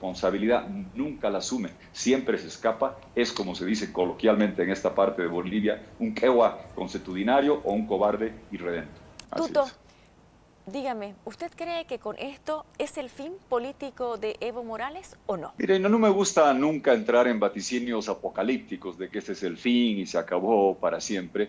responsabilidad nunca la asume, siempre se escapa, es como se dice coloquialmente en esta parte de Bolivia, un quewa consuetudinario o un cobarde irredento. Así Tuto, es. dígame, ¿usted cree que con esto es el fin político de Evo Morales o no? Mire, no me gusta nunca entrar en vaticinios apocalípticos de que este es el fin y se acabó para siempre,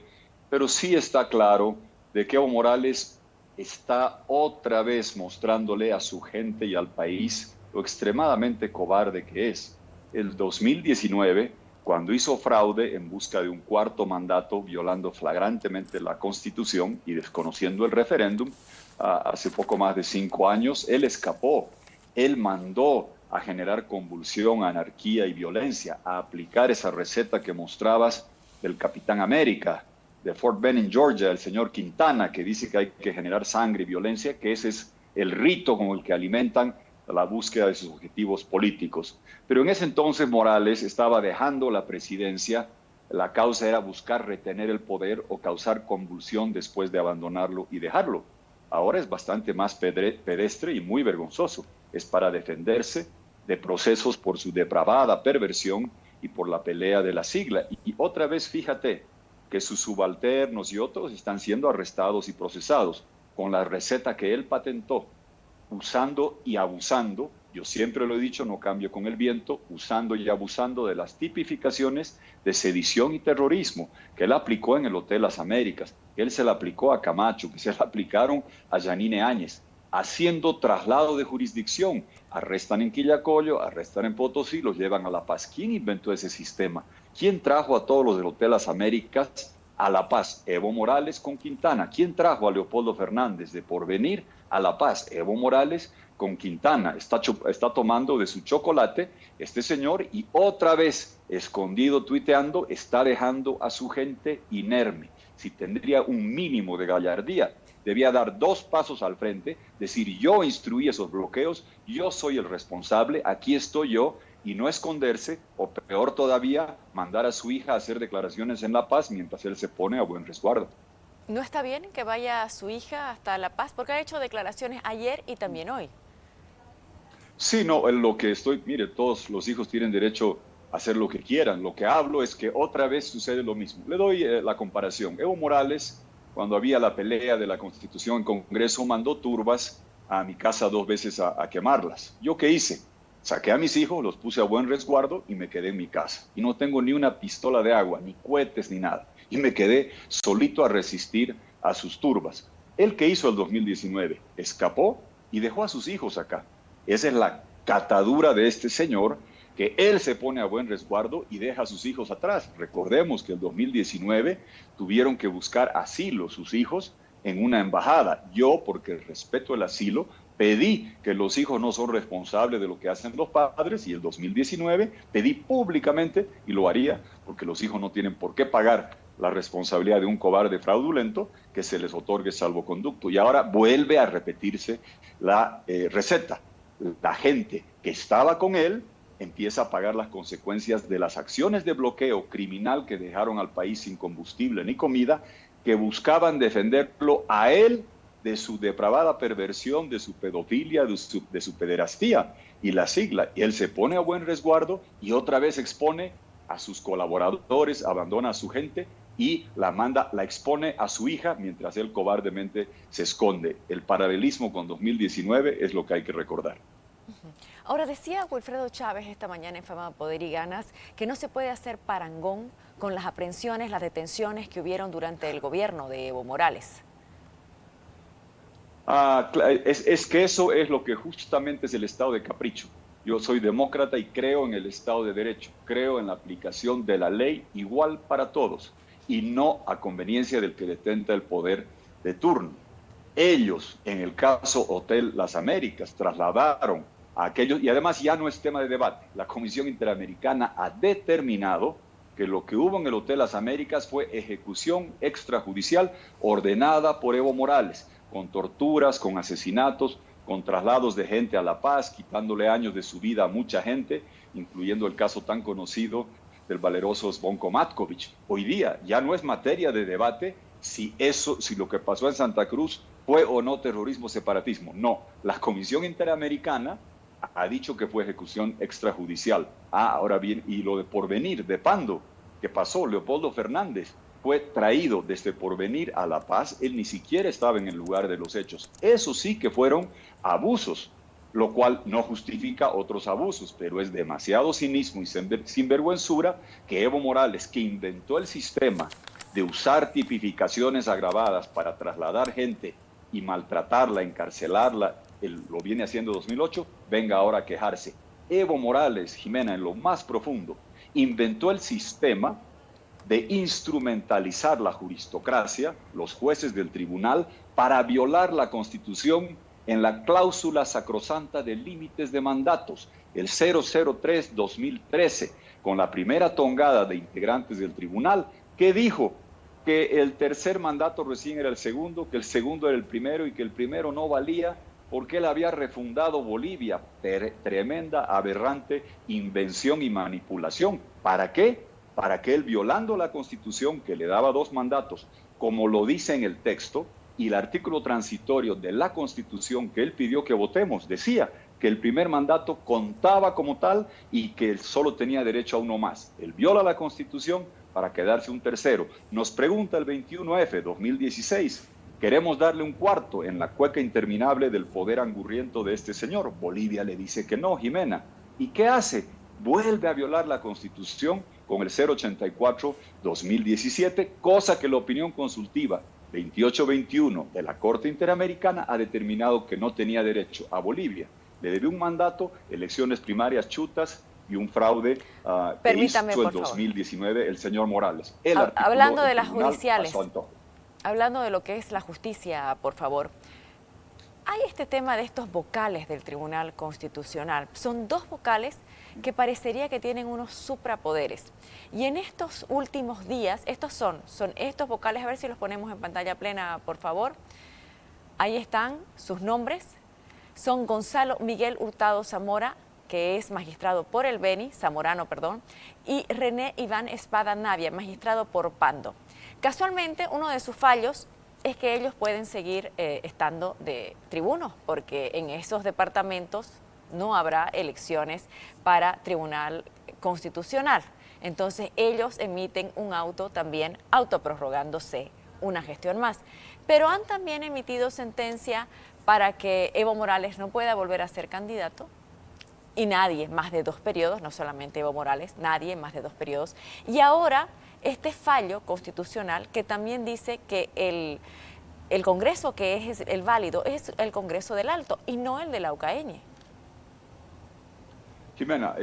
pero sí está claro de que Evo Morales está otra vez mostrándole a su gente y al país lo extremadamente cobarde que es. El 2019, cuando hizo fraude en busca de un cuarto mandato, violando flagrantemente la Constitución y desconociendo el referéndum, hace poco más de 5 años, él escapó. Él mandó a generar convulsión, anarquía y violencia, a aplicar esa receta que mostrabas del Capitán América, de Fort Benning, Georgia, el señor Quintana, que dice que hay que generar sangre y violencia, que ese es el rito con el que alimentan la búsqueda de sus objetivos políticos. Pero en ese entonces Morales estaba dejando la presidencia, la causa era buscar retener el poder o causar convulsión después de abandonarlo y dejarlo. Ahora es bastante más pedestre y muy vergonzoso. Es para defenderse de procesos por su depravada perversión y por la pelea de la sigla. Y otra vez, fíjate que sus subalternos y otros están siendo arrestados y procesados con la receta que él patentó, usando y abusando, yo siempre lo he dicho, no cambio con el viento, usando y abusando de las tipificaciones de sedición y terrorismo que él aplicó en el Hotel Las Américas, que él se la aplicó a Camacho, que se la aplicaron a Yanine Áñez, haciendo traslado de jurisdicción. Arrestan en Quillacollo, arrestan en Potosí, los llevan a La Paz. ¿Quién inventó ese sistema? ¿Quién trajo a todos los del Hotel Las Américas a La Paz? Evo Morales con Quintana. ¿Quién trajo a Leopoldo Fernández de Porvenir a La Paz? Evo Morales con Quintana. Está tomando de su chocolate este señor y otra vez, escondido tuiteando, está dejando a su gente inerme. Si tendría un mínimo de gallardía, debía dar 2 pasos al frente, decir yo instruí esos bloqueos, yo soy el responsable, aquí estoy yo, y no esconderse, o peor todavía, mandar a su hija a hacer declaraciones en La Paz mientras él se pone a buen resguardo. ¿No está bien que vaya su hija hasta La Paz? Porque ha hecho declaraciones ayer y también hoy. Sí, no, en lo que estoy, mire, todos los hijos tienen derecho a hacer lo que quieran. Lo que hablo es que otra vez sucede lo mismo. Le doy la comparación. Evo Morales, cuando había la pelea de la Constitución en Congreso, mandó turbas a mi casa 2 veces a quemarlas. ¿Yo qué hice? Saqué a mis hijos, los puse a buen resguardo y me quedé en mi casa. Y no tengo ni una pistola de agua, ni cohetes, ni nada. Y me quedé solito a resistir a sus turbas. ¿Él qué hizo el 2019? Escapó y dejó a sus hijos acá. Esa es la catadura de este señor, que él se pone a buen resguardo y deja a sus hijos atrás. Recordemos que en 2019 tuvieron que buscar asilo sus hijos en una embajada. Yo, porque respeto el asilo, pedí que los hijos no son responsables de lo que hacen los padres y el 2019 pedí públicamente, y lo haría, porque los hijos no tienen por qué pagar la responsabilidad de un cobarde fraudulento, que se les otorgue salvoconducto. Y ahora vuelve a repetirse la receta. La gente que estaba con él empieza a pagar las consecuencias de las acciones de bloqueo criminal que dejaron al país sin combustible ni comida, que buscaban defenderlo a él de su depravada perversión, de su pedofilia, de su pederastía y la sigla. Y él se pone a buen resguardo y otra vez expone a sus colaboradores, abandona a su gente y la expone a su hija mientras él cobardemente se esconde. El paralelismo con 2019 es lo que hay que recordar. Ahora, decía Wilfredo Chávez esta mañana en Fama, Poder y Ganas que no se puede hacer parangón con las aprehensiones, las detenciones que hubieron durante el gobierno de Evo Morales. Es que eso es lo que justamente es el estado de capricho. Yo soy demócrata y creo en el Estado de Derecho, creo en la aplicación de la ley igual para todos y no a conveniencia del que detenta el poder de turno. Ellos, en el caso Hotel Las Américas, trasladaron a aquellos, y además ya no es tema de debate, la Comisión Interamericana ha determinado que lo que hubo en el Hotel Las Américas fue ejecución extrajudicial ordenada por Evo Morales, con torturas, con asesinatos, con traslados de gente a La Paz, quitándole años de su vida a mucha gente, incluyendo el caso tan conocido del valeroso Zvonko Matković. Hoy día ya no es materia de debate si lo que pasó en Santa Cruz fue o no terrorismo separatismo. No, la Comisión Interamericana ha dicho que fue ejecución extrajudicial. Ahora bien, y lo de Porvenir, de Pando, que pasó, Leopoldo Fernández, fue traído desde Porvenir a La Paz, él ni siquiera estaba en el lugar de los hechos. Eso sí que fueron abusos, lo cual no justifica otros abusos, pero es demasiado cinismo y sinvergüenzura que Evo Morales, que inventó el sistema de usar tipificaciones agravadas para trasladar gente y maltratarla, encarcelarla, lo viene haciendo 2008, venga ahora a quejarse. Evo Morales, Jimena, en lo más profundo, inventó el sistema de instrumentalizar la juristocracia, los jueces del tribunal, para violar la Constitución en la cláusula sacrosanta de límites de mandatos, el 003-2013, con la primera tongada de integrantes del tribunal, que dijo que el tercer mandato recién era el segundo, que el segundo era el primero y que el primero no valía porque él había refundado Bolivia. Tremenda, aberrante invención y manipulación. ¿Para qué? Para que él, violando la Constitución, que le daba 2 mandatos, como lo dice en el texto, y el artículo transitorio de la Constitución que él pidió que votemos, decía que el primer mandato contaba como tal y que él solo tenía derecho a uno más. Él viola la Constitución para quedarse un tercero. Nos pregunta el 21F 2016, queremos darle un cuarto en la cueca interminable del poder angurriento de este señor. Bolivia le dice que no, Jimena. ¿Y qué hace? Vuelve a violar la Constitución con el 084-2017, cosa que la opinión consultiva 2821 de la Corte Interamericana ha determinado que no tenía derecho a Bolivia. Le debe un mandato, elecciones primarias chutas y un fraude que hizo en 2019 el señor Morales. Hablando de las judiciales, hablando de lo que es la justicia, por favor. Hay este tema de estos vocales del Tribunal Constitucional. Son 2 vocales que parecería que tienen unos suprapoderes. Y en estos últimos días, estos son estos vocales, a ver si los ponemos en pantalla plena, por favor. Ahí están sus nombres. Son Gonzalo Miguel Hurtado Zamora, que es magistrado por el Beni, Zamorano, perdón, y René Iván Espada Navia, magistrado por Pando. Casualmente, uno de sus fallos es que ellos pueden seguir estando de tribunos, porque en esos departamentos no habrá elecciones para Tribunal Constitucional. Entonces ellos emiten un auto también autoprorrogándose una gestión más. Pero han también emitido sentencia para que Evo Morales no pueda volver a ser candidato y nadie más de 2 periodos, no solamente Evo Morales, nadie más de 2 periodos. Y ahora este fallo constitucional que también dice que el Congreso que es el válido es el Congreso del Alto y no el de la UCAeñe. Jimena,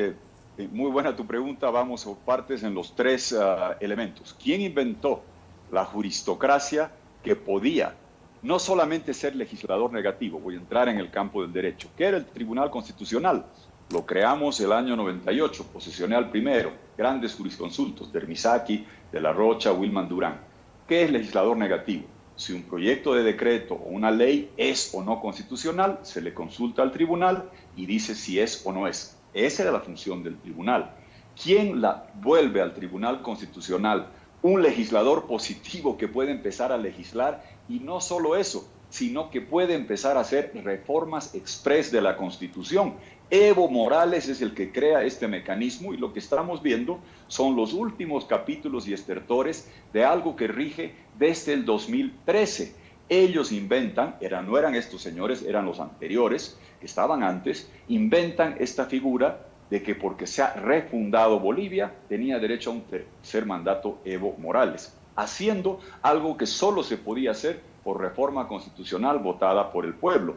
muy buena tu pregunta. Vamos por partes en los 3 elementos. ¿Quién inventó la juristocracia que podía no solamente ser legislador negativo? Voy a entrar en el campo del derecho. ¿Qué era el Tribunal Constitucional? Lo creamos el año 98, posesioné al primero, grandes jurisconsultos, Dermisaki, De la Rocha, Wilman Durán. ¿Qué es legislador negativo? Si un proyecto de decreto o una ley es o no constitucional, se le consulta al tribunal y dice si es o no es. Esa era la función del tribunal. ¿Quién la vuelve al Tribunal Constitucional? Un legislador positivo que puede empezar a legislar, y no solo eso, sino que puede empezar a hacer reformas express de la Constitución. Evo Morales es el que crea este mecanismo y lo que estamos viendo son los últimos capítulos y estertores de algo que rige desde el 2013. Ellos inventan, no eran estos señores, eran los anteriores, que estaban antes, inventan esta figura de que porque se ha refundado Bolivia, tenía derecho a un tercer mandato Evo Morales, haciendo algo que solo se podía hacer por reforma constitucional votada por el pueblo.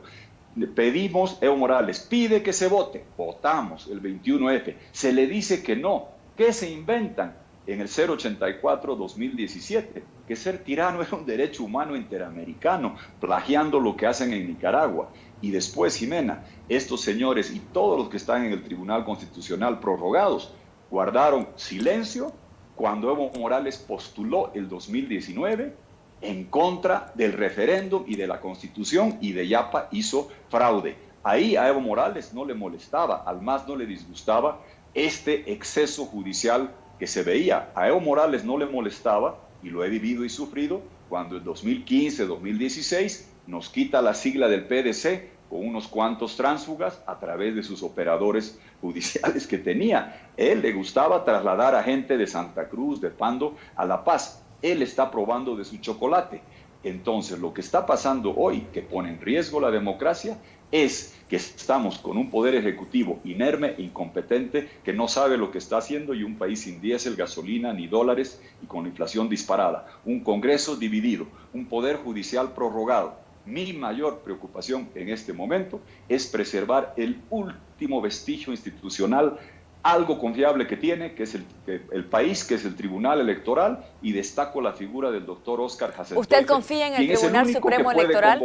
Pedimos, Evo Morales pide que se vote, votamos el 21F, se le dice que no. ¿Qué se inventan? En el 084-2017, que ser tirano era un derecho humano interamericano, plagiando lo que hacen en Nicaragua. Y después, Jimena, estos señores y todos los que están en el Tribunal Constitucional prorrogados guardaron silencio cuando Evo Morales postuló el 2019 en contra del referéndum y de la Constitución, y de Yapa hizo fraude. Ahí a Evo Morales no le molestaba, al MAS no le disgustaba este exceso judicial que se veía. A Evo Morales no le molestaba, y lo he vivido y sufrido, cuando en 2015, 2016 nos quita la sigla del PDC con unos cuantos tránsfugas a través de sus operadores judiciales que tenía. Él le gustaba trasladar a gente de Santa Cruz, de Pando, a La Paz. Él está probando de su chocolate. Entonces, lo que está pasando hoy, que pone en riesgo la democracia, es que estamos con un poder ejecutivo inerme, incompetente, que no sabe lo que está haciendo, y un país sin diésel, gasolina ni dólares y con inflación disparada, un Congreso dividido, un poder judicial prorrogado. Mi mayor preocupación en este momento es preservar el último vestigio institucional, algo confiable que tiene, que es el país, que es el Tribunal Electoral, y destaco la figura del doctor Óscar Hasselhoff. ¿Usted confía en el Tribunal Supremo Electoral?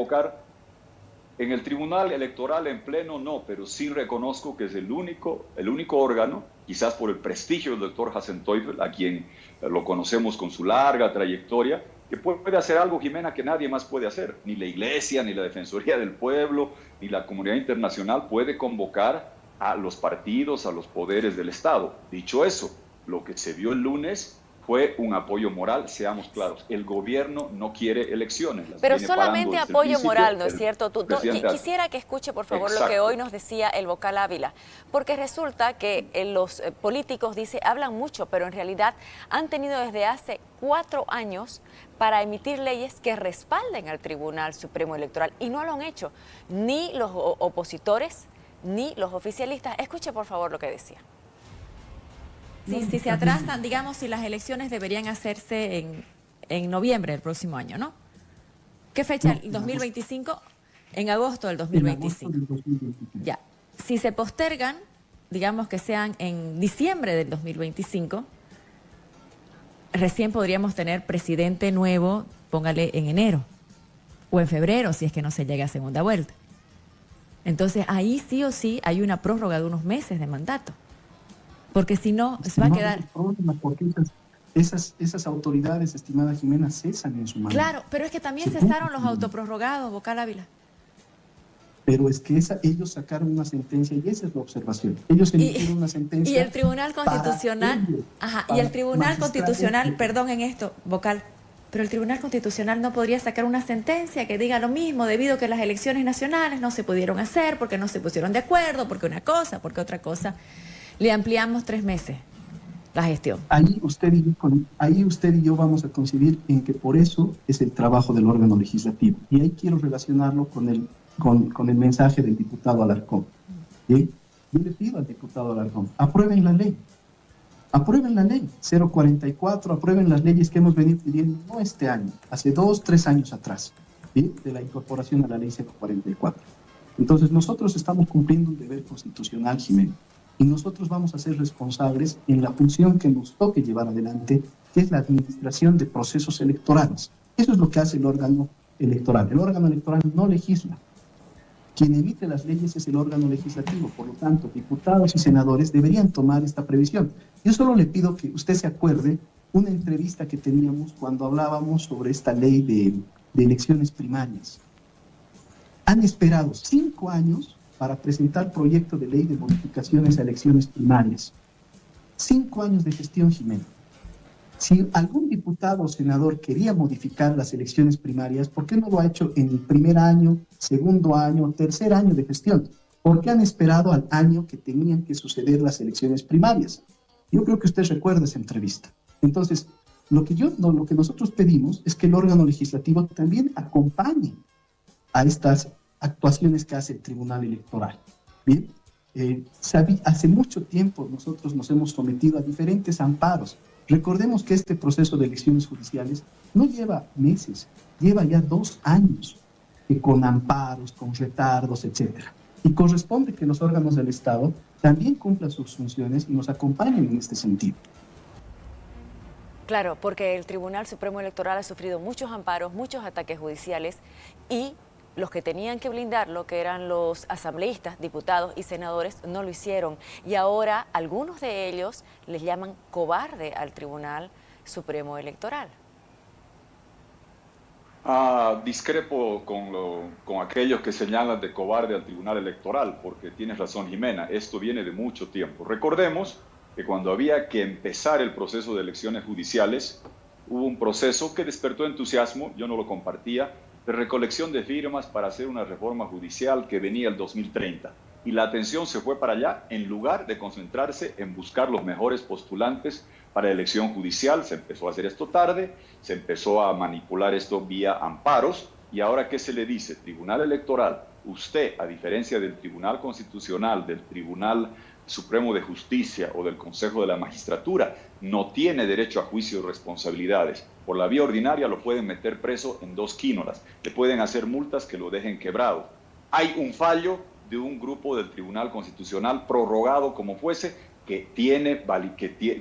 En el Tribunal Electoral en pleno no, pero sí reconozco que es el único órgano, quizás por el prestigio del doctor Hasselhoff, a quien lo conocemos con su larga trayectoria, que puede hacer algo, Jimena, que nadie más puede hacer. Ni la Iglesia, ni la Defensoría del Pueblo, ni la comunidad internacional puede convocar a los partidos, a los poderes del Estado. Dicho eso, lo que se vio el lunes fue un apoyo moral, seamos claros. El gobierno no quiere elecciones. Pero solamente apoyo moral, ¿no es cierto? Quisiera que escuche, por favor, lo que hoy nos decía el vocal Ávila, porque resulta que los políticos, hablan mucho, pero en realidad han tenido desde hace 4 años para emitir leyes que respalden al Tribunal Supremo Electoral, y no lo han hecho ni los opositores ni los oficialistas. Escuche, por favor, lo que decía. Si se atrasan, digamos, si las elecciones deberían hacerse en noviembre del próximo año, ¿no? ¿Qué fecha? ¿El 2025? En agosto del 2025. Ya. Si se postergan, digamos que sean en diciembre del 2025, recién podríamos tener presidente nuevo, póngale en enero o en febrero, si es que no se llega a segunda vuelta. Entonces, ahí sí o sí hay una prórroga de unos meses de mandato. Porque si no, se va a quedar... Porque esas autoridades, estimada Jimena, cesan en su mandato. Claro, pero es que también cesaron los autoprorrogados, vocal Ávila. Pero es que ellos sacaron una sentencia, y esa es la observación. Ellos emitieron una sentencia... Y el Tribunal Constitucional... y el Tribunal Constitucional, perdón en esto, vocal, pero el Tribunal Constitucional no podría sacar una sentencia que diga lo mismo, debido a que las elecciones nacionales no se pudieron hacer, porque no se pusieron de acuerdo, porque una cosa, porque otra cosa. Le ampliamos 3 meses la gestión. Ahí usted y yo vamos a coincidir en que por eso es el trabajo del órgano legislativo. Y ahí quiero relacionarlo con el mensaje del diputado Alarcón. ¿Sí? Yo le pido al diputado Alarcón, aprueben la ley. Aprueben la ley 044, aprueben las leyes que hemos venido pidiendo no este año, hace 2, 3 años atrás, ¿sí? De la incorporación a la ley 044. Entonces nosotros estamos cumpliendo un deber constitucional, Jimena. Y nosotros vamos a ser responsables en la función que nos toque llevar adelante, que es la administración de procesos electorales. Eso es lo que hace el órgano electoral. El órgano electoral no legisla. Quien emite las leyes es el órgano legislativo. Por lo tanto, diputados y senadores deberían tomar esta previsión. Yo solo le pido que usted se acuerde una entrevista que teníamos cuando hablábamos sobre esta ley de elecciones primarias. Han esperado 5 años para presentar proyecto de ley de modificaciones a elecciones primarias. 5 años de gestión, Jimena. Si algún diputado o senador quería modificar las elecciones primarias, ¿por qué no lo ha hecho en el primer año, segundo año, tercer año de gestión? ¿Por qué han esperado al año que tenían que suceder las elecciones primarias? Yo creo que usted recuerda esa entrevista. Entonces, lo que nosotros pedimos es que el órgano legislativo también acompañe a estas actuaciones que hace el Tribunal Electoral. Bien, hace mucho tiempo nosotros nos hemos sometido a diferentes amparos. Recordemos que este proceso de elecciones judiciales no lleva meses, lleva ya 2 años, con amparos, con retardos, etc. Y corresponde que los órganos del Estado también cumplan sus funciones y nos acompañen en este sentido. Claro, porque el Tribunal Supremo Electoral ha sufrido muchos amparos, muchos ataques judiciales, y los que tenían que blindarlo, que eran los asambleístas, diputados y senadores, no lo hicieron. Y ahora algunos de ellos les llaman cobarde al Tribunal Supremo Electoral. Discrepo con aquellos que señalan de cobarde al Tribunal Electoral, porque tienes razón, Jimena, esto viene de mucho tiempo. Recordemos que cuando había que empezar el proceso de elecciones judiciales, hubo un proceso que despertó entusiasmo, yo no lo compartía, de recolección de firmas para hacer una reforma judicial que venía el 2030. Y la atención se fue para allá en lugar de concentrarse en buscar los mejores postulantes para la elección judicial. Se empezó a hacer esto tarde, se empezó a manipular esto vía amparos. Y ahora, ¿qué se le dice? Tribunal Electoral, usted, a diferencia del Tribunal Constitucional, del Tribunal Supremo de Justicia o del Consejo de la Magistratura, no tiene derecho a juicio de responsabilidades. Por la vía ordinaria lo pueden meter preso en 2 quínolas, le pueden hacer multas que lo dejen quebrado. Hay un fallo de un grupo del Tribunal Constitucional prorrogado como fuese, que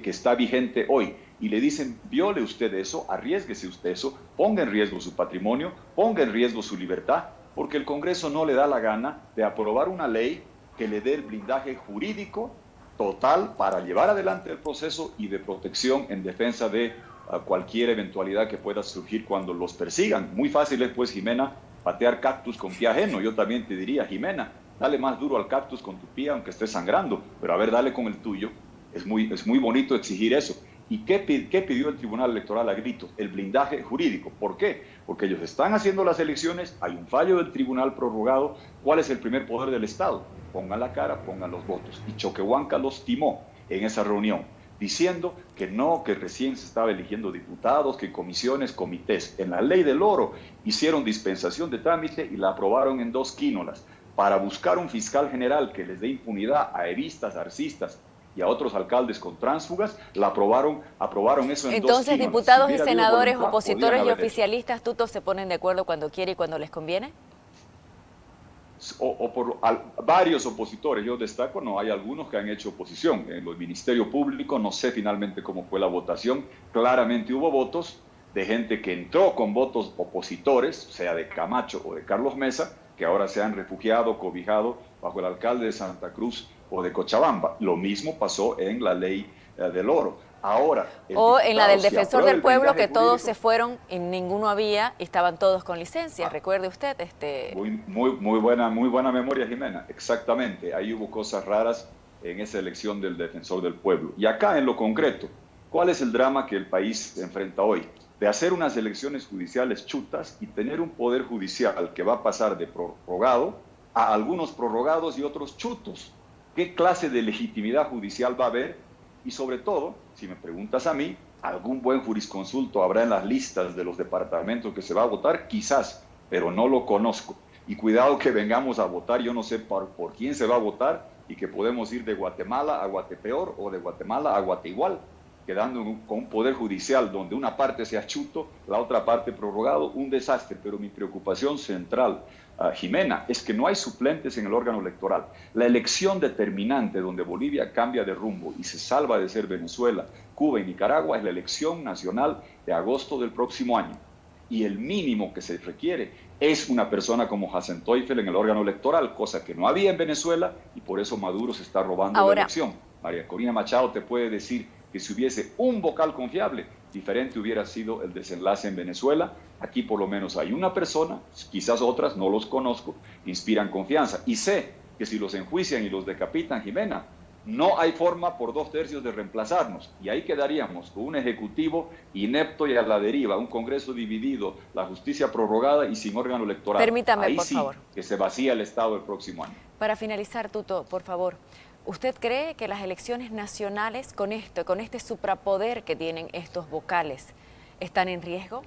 está vigente hoy, y le dicen, viole usted eso, arriésguese usted eso, ponga en riesgo su patrimonio, ponga en riesgo su libertad, porque el Congreso no le da la gana de aprobar una ley que le dé el blindaje jurídico total para llevar adelante el proceso y de protección en defensa de cualquier eventualidad que pueda surgir cuando los persigan. Muy fácil es, pues, Jimena, patear cactus con pie ajeno. Yo también te diría, Jimena, dale más duro al cactus con tu pie aunque esté sangrando, pero a ver, dale con el tuyo. Es muy bonito exigir eso. ¿Y qué pidió el Tribunal Electoral a gritos? El blindaje jurídico. ¿Por qué? Porque ellos están haciendo las elecciones, hay un fallo del tribunal prorrogado. ¿Cuál es el primer poder del Estado? Pongan la cara, pongan los votos. Y Choquehuanca los timó en esa reunión, diciendo que no, que recién se estaba eligiendo diputados, que comisiones, comités. En la ley del oro hicieron dispensación de trámite y la aprobaron en 2 quínolas para buscar un fiscal general que les dé impunidad a evistas, arcistas y a otros alcaldes con tránsfugas. aprobaron eso en 2 quínolas. Entonces, diputados y senadores, opositores y oficialistas, tutos, ¿se ponen de acuerdo cuando quiere y cuando les conviene? Varios opositores, yo destaco, no, hay algunos que han hecho oposición. En el Ministerio Público, no sé finalmente cómo fue la votación, claramente hubo votos de gente que entró con votos opositores, sea de Camacho o de Carlos Mesa, que ahora se han refugiado, cobijado bajo el alcalde de Santa Cruz o de Cochabamba. Lo mismo pasó en la ley del oro. Ahora, o en la del defensor del pueblo, que todos se fueron y ninguno había, y estaban todos con licencia. Recuerde usted. Muy buena memoria, Jimena. Exactamente, ahí hubo cosas raras en esa elección del defensor del pueblo. Y acá, en lo concreto, ¿cuál es el drama que el país enfrenta hoy? De hacer unas elecciones judiciales chutas y tener un poder judicial que va a pasar de prorrogado a algunos prorrogados y otros chutos. ¿Qué clase de legitimidad judicial va a haber? Y sobre todo, si me preguntas a mí, ¿algún buen jurisconsulto habrá en las listas de los departamentos que se va a votar? Quizás, pero no lo conozco. Y cuidado que vengamos a votar, yo no sé por quién se va a votar, y que podemos ir de Guatemala a Guatepeor o de Guatemala a Guateigual, quedando con un poder judicial donde una parte sea chuto, la otra parte prorrogado, un desastre. Pero mi preocupación central, Jimena, es que no hay suplentes en el órgano electoral. La elección determinante donde Bolivia cambia de rumbo y se salva de ser Venezuela, Cuba y Nicaragua es la elección nacional de agosto del próximo año. Y el mínimo que se requiere es una persona como Hassan Teufel en el órgano electoral, cosa que no había en Venezuela, y por eso Maduro se está robando la elección. María Corina Machado te puede decir que si hubiese un vocal confiable, diferente hubiera sido el desenlace en Venezuela. Aquí por lo menos hay una persona, quizás otras, no los conozco, inspiran confianza. Y sé que si los enjuician y los decapitan, Jimena, no hay forma por 2/3 de reemplazarnos. Y ahí quedaríamos con un ejecutivo inepto y a la deriva, un Congreso dividido, la justicia prorrogada y sin órgano electoral. Permítame, ahí por sí, favor. Que se vacía el Estado el próximo año. Para finalizar, Tuto, por favor, ¿usted cree que las elecciones nacionales, con este suprapoder que tienen estos vocales, están en riesgo?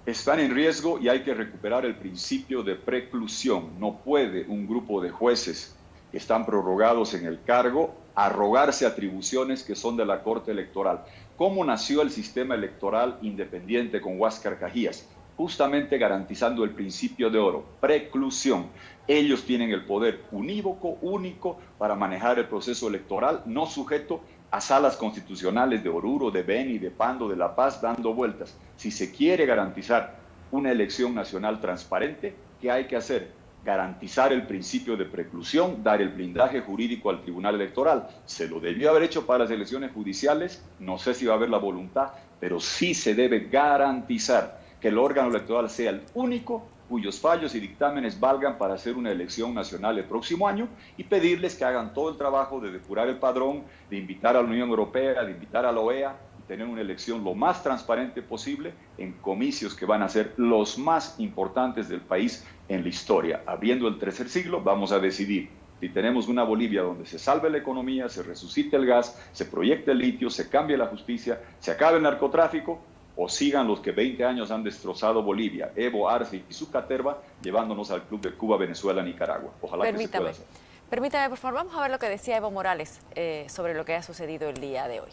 Están en riesgo y hay que recuperar el principio de preclusión. No puede un grupo de jueces que están prorrogados en el cargo arrogarse atribuciones que son de la Corte Electoral. ¿Cómo nació el sistema electoral independiente con Huáscar Cajías? Justamente garantizando el principio de oro, preclusión. Ellos tienen el poder unívoco, único, para manejar el proceso electoral, no sujeto a salas constitucionales de Oruro, de Beni, de Pando, de La Paz, dando vueltas. Si se quiere garantizar una elección nacional transparente, ¿qué hay que hacer? Garantizar el principio de preclusión, dar el blindaje jurídico al Tribunal Electoral. Se lo debió haber hecho para las elecciones judiciales, no sé si va a haber la voluntad, pero sí se debe garantizar que el órgano electoral sea el único cuyos fallos y dictámenes valgan para hacer una elección nacional el próximo año, y pedirles que hagan todo el trabajo de depurar el padrón, de invitar a la Unión Europea, de invitar a la OEA, tener una elección lo más transparente posible en comicios que van a ser los más importantes del país en la historia. Abriendo el tercer siglo, vamos a decidir si tenemos una Bolivia donde se salve la economía, se resucite el gas, se proyecte el litio, se cambie la justicia, se acabe el narcotráfico, o sigan los que 20 años han destrozado Bolivia, Evo, Arce y su caterva, llevándonos al club de Cuba, Venezuela, Nicaragua. Ojalá que se pueda hacer. Permítame, por favor, vamos a ver lo que decía Evo Morales sobre lo que ha sucedido el día de hoy.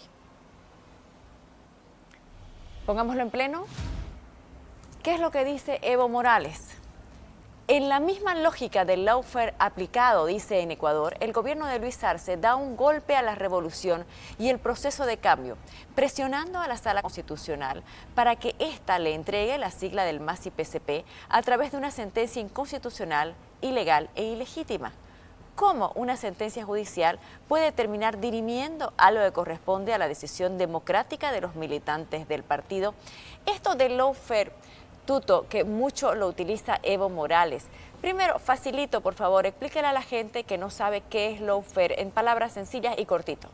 Pongámoslo en pleno. ¿Qué es lo que dice Evo Morales? En la misma lógica del lawfare aplicado, dice en Ecuador, el gobierno de Luis Arce da un golpe a la revolución y el proceso de cambio, presionando a la Sala Constitucional para que ésta le entregue la sigla del MAS-PCP a través de una sentencia inconstitucional, ilegal e ilegítima. ¿Cómo una sentencia judicial puede terminar dirimiendo algo que corresponde a la decisión democrática de los militantes del partido? Esto del lawfare, Tuto, que mucho lo utiliza Evo Morales. Primero, facilito, por favor, explíquele a la gente que no sabe qué es lawfare en palabras sencillas y cortito.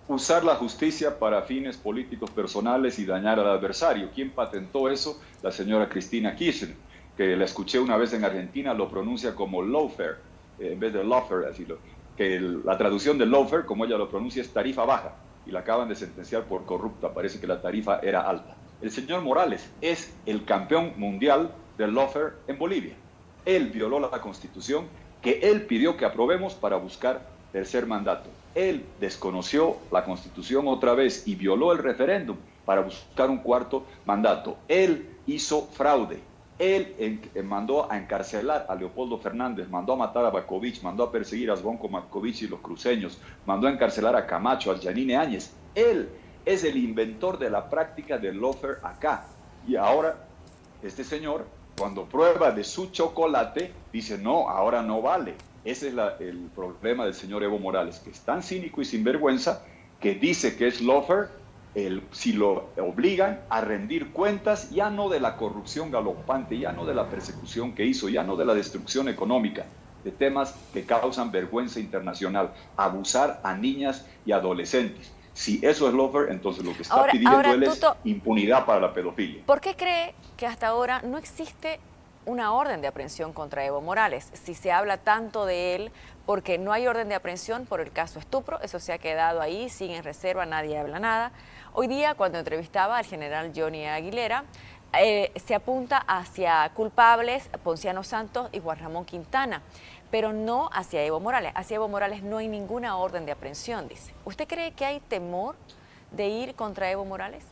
Usar la justicia para fines políticos personales y dañar al adversario. ¿Quién patentó eso? La señora Cristina Kirchner, que la escuché una vez en Argentina, lo pronuncia como lawfare, en vez de lawfare, así que la traducción de lawfare, como ella lo pronuncia, es tarifa baja, y la acaban de sentenciar por corrupta. Parece que la tarifa era alta. El señor Morales es el campeón mundial del lawfare en Bolivia. Él violó la Constitución que él pidió que aprobemos para buscar tercer mandato. Él desconoció la Constitución otra vez y violó el referéndum para buscar un cuarto mandato. Él hizo fraude. Él mandó a encarcelar a Leopoldo Fernández, mandó a matar a Bakovich, mandó a perseguir a Zvonko Matković y los cruceños, mandó a encarcelar a Camacho, a Yanine Áñez. Él es el inventor de la práctica del lawfare acá. Y ahora, este señor, cuando prueba de su chocolate, dice, no, ahora no vale. Ese es el problema del señor Evo Morales, que es tan cínico y sinvergüenza que dice que es lawfare si lo obligan a rendir cuentas, ya no de la corrupción galopante, ya no de la persecución que hizo, ya no de la destrucción económica, de temas que causan vergüenza internacional, abusar a niñas y adolescentes. Si eso es lawfare, entonces lo que está pidiendo él es impunidad para la pedofilia. ¿Por qué cree que hasta ahora no existe una orden de aprehensión contra Evo Morales? Si se habla tanto de él, porque no hay orden de aprehensión por el caso estupro, eso se ha quedado ahí, sigue en reserva, nadie habla nada. Hoy día, cuando entrevistaba al general Johnny Aguilera, se apunta hacia culpables Ponciano Santos y Juan Ramón Quintana, pero no hacia Evo Morales. Hacia Evo Morales no hay ninguna orden de aprehensión, dice. ¿Usted cree que hay temor de ir contra Evo Morales?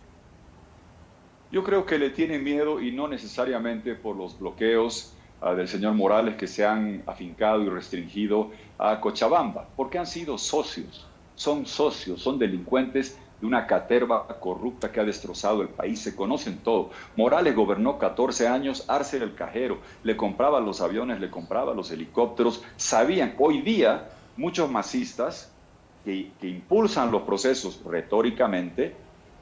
Yo creo que le tienen miedo, y no necesariamente por los bloqueos del señor Morales que se han afincado y restringido a Cochabamba, porque han sido socios, son delincuentes de una caterva corrupta que ha destrozado el país, se conocen todo. Morales gobernó 14 años, Arce era el cajero, le compraba los aviones, le compraba los helicópteros, sabían. Hoy día, muchos masistas que impulsan los procesos retóricamente,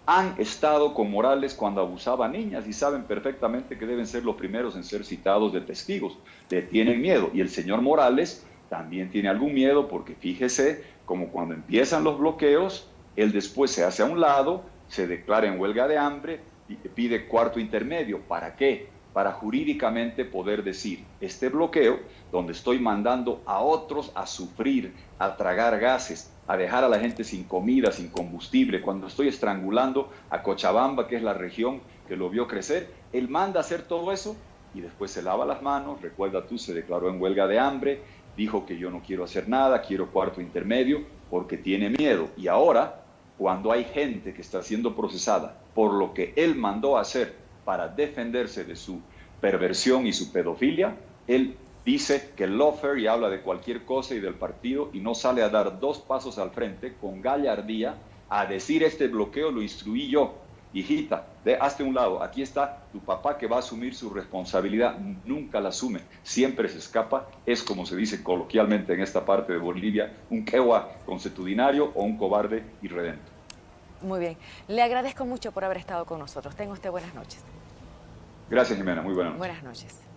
han estado con Morales cuando abusaba a niñas y saben perfectamente que deben ser los primeros en ser citados de testigos. Le tienen miedo, y el señor Morales también tiene algún miedo, porque fíjese, como cuando empiezan los bloqueos, él después se hace a un lado, se declara en huelga de hambre y pide cuarto intermedio. ¿Para qué? Para jurídicamente poder decir, este bloqueo, donde estoy mandando a otros a sufrir, a tragar gases, a dejar a la gente sin comida, sin combustible, cuando estoy estrangulando a Cochabamba, que es la región que lo vio crecer, él manda a hacer todo eso y después se lava las manos. Recuerda tú, se declaró en huelga de hambre, dijo que yo no quiero hacer nada, quiero cuarto intermedio, porque tiene miedo. Y ahora, cuando hay gente que está siendo procesada por lo que él mandó a hacer para defenderse de su perversión y su pedofilia, él dice que el lawfare, y habla de cualquier cosa y del partido, y no sale a dar dos pasos al frente con gallardía a decir, este bloqueo lo instruí yo. Hijita, hazte un lado, aquí está tu papá que va a asumir su responsabilidad. Nunca la asume, siempre se escapa. Es, como se dice coloquialmente en esta parte de Bolivia, un quewa consuetudinario o un cobarde irredento. Muy bien, le agradezco mucho por haber estado con nosotros. Tenga usted buenas noches. Gracias, Jimena, muy buenas noches. Buenas noches.